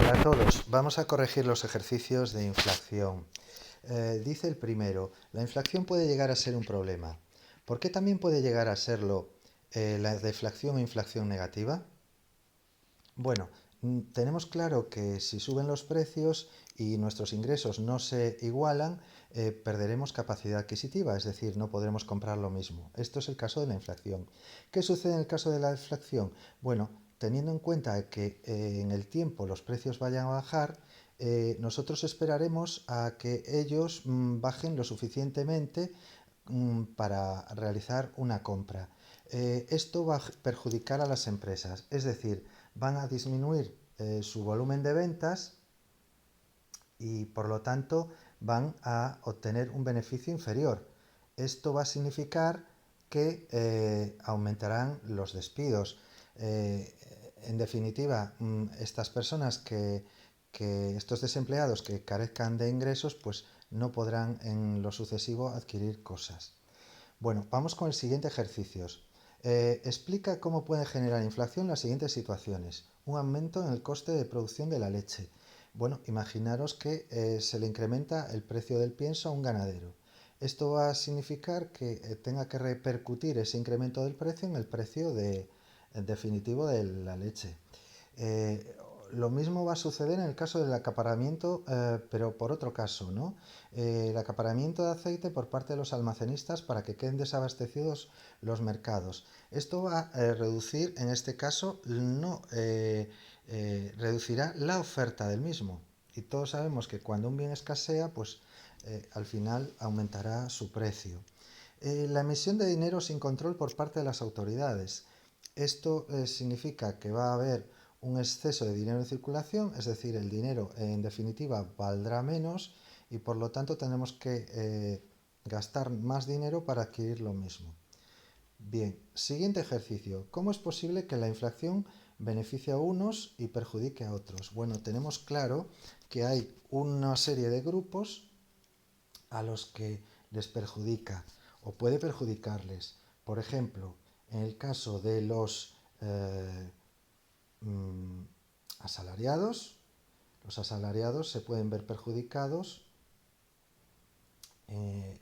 Para todos, vamos a corregir los ejercicios de inflación. Dice el primero, la inflación puede llegar a ser un problema. ¿Por qué también puede llegar a serlo la deflación o inflación negativa? Bueno, tenemos claro que si suben los precios y nuestros ingresos no se igualan, perderemos capacidad adquisitiva, es decir, no podremos comprar lo mismo. Esto es el caso de la inflación. ¿Qué sucede en el caso de la deflación? Bueno, teniendo en cuenta que en el tiempo los precios vayan a bajar, nosotros esperaremos a que ellos bajen lo suficientemente para realizar una compra. Esto va a perjudicar a las empresas, es decir, van a disminuir su volumen de ventas y por lo tanto van a obtener un beneficio inferior. Esto va a significar que aumentarán los despidos. En definitiva, estas personas estos desempleados que carezcan de ingresos, pues no podrán en lo sucesivo adquirir cosas. Bueno, vamos con el siguiente ejercicio. Explica cómo puede generar inflación las siguientes situaciones. Un aumento en el coste de producción de la leche. Bueno, imaginaros que se le incrementa el precio del pienso a un ganadero. Esto va a significar que tenga que repercutir ese incremento del precio en el precio definitivo de la leche. Lo mismo va a suceder en el caso del acaparamiento, pero por otro caso, ¿no? El acaparamiento de aceite por parte de los almacenistas para que queden desabastecidos los mercados. Esto va a reducir, en este caso, no reducirá la oferta del mismo. Y todos sabemos que cuando un bien escasea, pues al final aumentará su precio. La emisión de dinero sin control por parte de las autoridades. Esto significa que va a haber un exceso de dinero en circulación, es decir, el dinero en definitiva valdrá menos y por lo tanto tenemos que gastar más dinero para adquirir lo mismo. Bien, siguiente ejercicio. ¿Cómo es posible que la inflación beneficie a unos y perjudique a otros? Bueno, tenemos claro que hay una serie de grupos a los que les perjudica o puede perjudicarles. Por ejemplo, en el caso de los asalariados, los asalariados se pueden ver perjudicados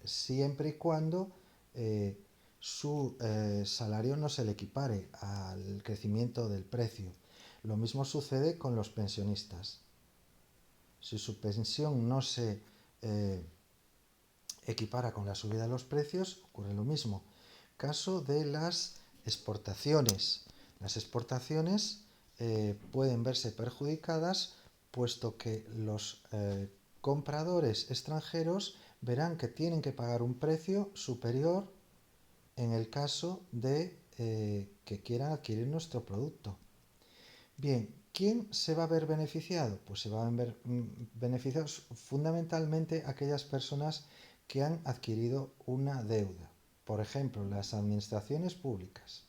siempre y cuando su salario no se le equipare al crecimiento del precio. Lo mismo sucede con los pensionistas. Si su pensión no se equipara con la subida de los precios, ocurre lo mismo. Caso de las exportaciones. Las exportaciones pueden verse perjudicadas puesto que los compradores extranjeros verán que tienen que pagar un precio superior en el caso de que quieran adquirir nuestro producto. Bien, ¿quién se va a ver beneficiado? Pues se van a ver beneficiados fundamentalmente aquellas personas que han adquirido una deuda. Por ejemplo, las administraciones públicas.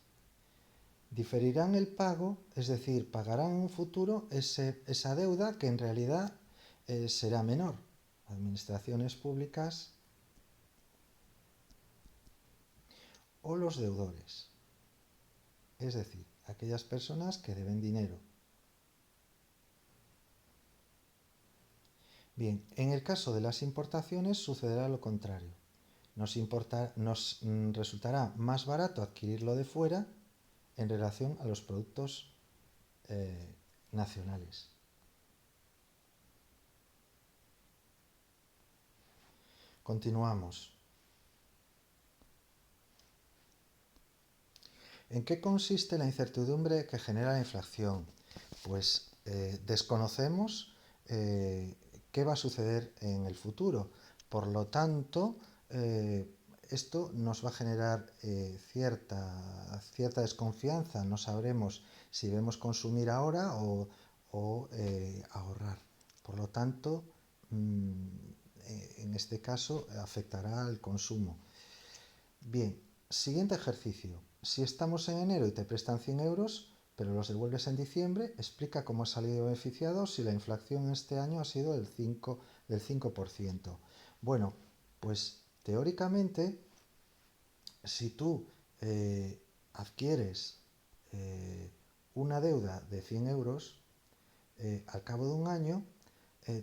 Diferirán el pago, es decir, pagarán en un futuro esa deuda que en realidad será menor. Administraciones públicas o los deudores, es decir, aquellas personas que deben dinero. Bien, en el caso de las importaciones sucederá lo contrario. Nos resultará más barato adquirirlo de fuera en relación a los productos nacionales. Continuamos. ¿En qué consiste la incertidumbre que genera la inflación? Pues desconocemos qué va a suceder en el futuro. Por lo tanto, esto nos va a generar cierta desconfianza. No sabremos si debemos consumir ahora o ahorrar. Por lo tanto, en este caso afectará al consumo. Bien, siguiente ejercicio. Si estamos en enero y te prestan 100 euros, pero los devuelves en diciembre, explica cómo has salido beneficiado si la inflación este año ha sido del 5%. Bueno, pues teóricamente, si tú adquieres una deuda de 100 euros, al cabo de un año,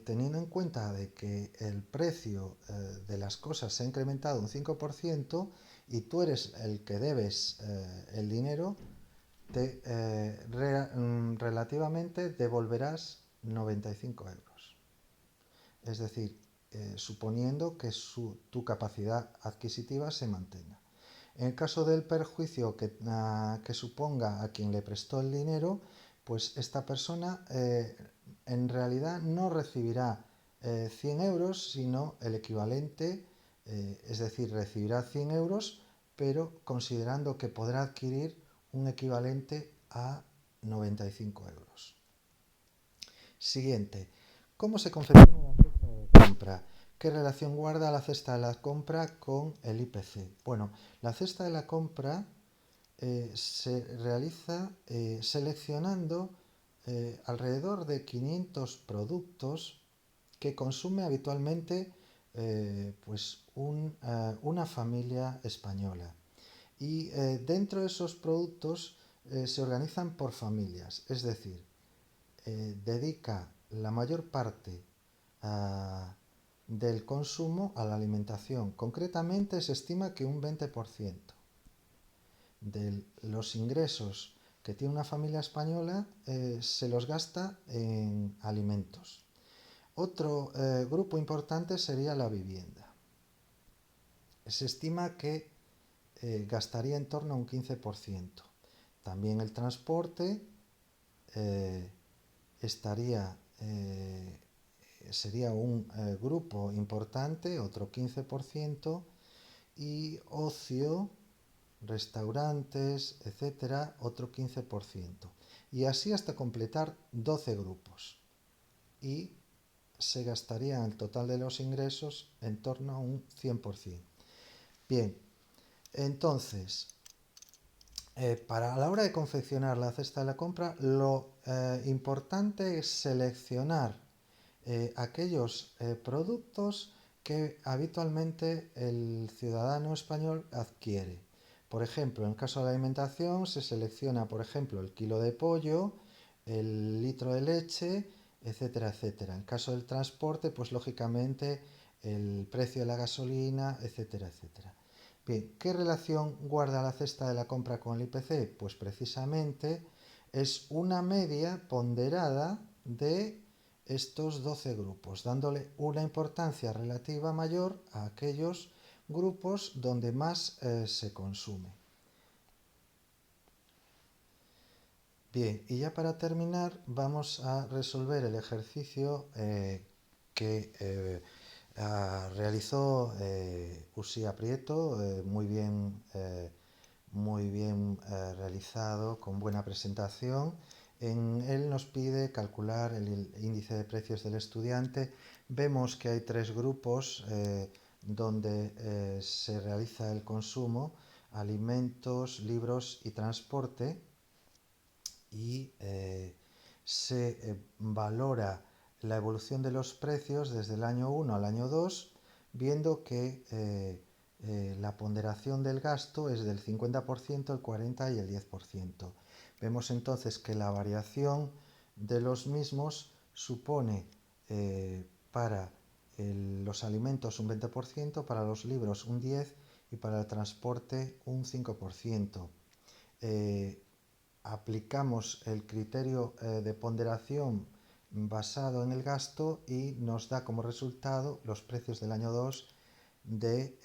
teniendo en cuenta de que el precio de las cosas se ha incrementado un 5% y tú eres el que debes el dinero, relativamente devolverás 95 euros. Es decir, suponiendo que tu capacidad adquisitiva se mantenga. En el caso del perjuicio que suponga a quien le prestó el dinero, pues esta persona en realidad no recibirá 100 euros, sino el equivalente, es decir, recibirá 100 euros, pero considerando que podrá adquirir un equivalente a 95 euros. Siguiente. ¿Cómo se confecciona la cesta de compra? ¿Qué relación guarda la cesta de la compra con el IPC? Bueno, la cesta de la compra se realiza seleccionando alrededor de 500 productos que consume habitualmente una familia española. Y dentro de esos productos se organizan por familias, es decir, dedica la mayor parte del consumo a la alimentación. Concretamente se estima que un 20% de los ingresos que tiene una familia española se los gasta en alimentos. Otro grupo importante sería la vivienda. Se estima que gastaría en torno a un 15%. También el transporte sería un grupo importante, otro 15%, y ocio, restaurantes, etcétera, otro 15%. Y así hasta completar 12 grupos. Y se gastaría el total de los ingresos en torno a un 100%. Bien, entonces, para la hora de confeccionar la cesta de la compra, lo importante es seleccionar aquellos productos que habitualmente el ciudadano español adquiere. Por ejemplo, en el caso de la alimentación se selecciona, por ejemplo, el kilo de pollo, el litro de leche, etcétera, etcétera. En el caso del transporte, pues lógicamente el precio de la gasolina, etcétera, etcétera. Bien, ¿qué relación guarda la cesta de la compra con el IPC? Pues precisamente es una media ponderada de estos 12 grupos, dándole una importancia relativa mayor a aquellos grupos donde más se consume. Bien, y ya para terminar vamos a resolver el ejercicio que realizó Uxía Prieto, muy bien realizado, con buena presentación. En él nos pide calcular el índice de precios del estudiante. Vemos que hay tres grupos donde se realiza el consumo: alimentos, libros y transporte. Y se valora la evolución de los precios desde el año 1 al año 2, viendo que la ponderación del gasto es del 50%, el 40% y el 10%. Vemos entonces que la variación de los mismos supone para los alimentos un 20%, para los libros un 10% y para el transporte un 5%. Aplicamos el criterio de ponderación basado en el gasto y nos da como resultado los precios del año 2 de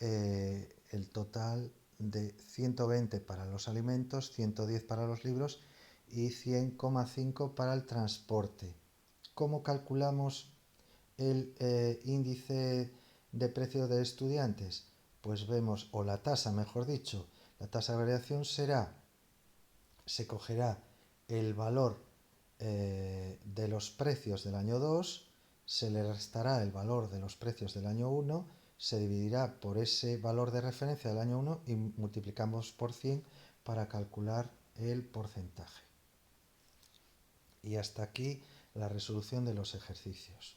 el total de 120 para los alimentos, 110 para los libros y 100,5 para el transporte. ¿Cómo calculamos el índice de precio de estudiantes? Pues vemos, o la tasa, mejor dicho, la tasa de variación se cogerá el valor de los precios del año 2, se le restará el valor de los precios del año 1, se dividirá por ese valor de referencia del año 1 y multiplicamos por 100 para calcular el porcentaje. Y hasta aquí la resolución de los ejercicios.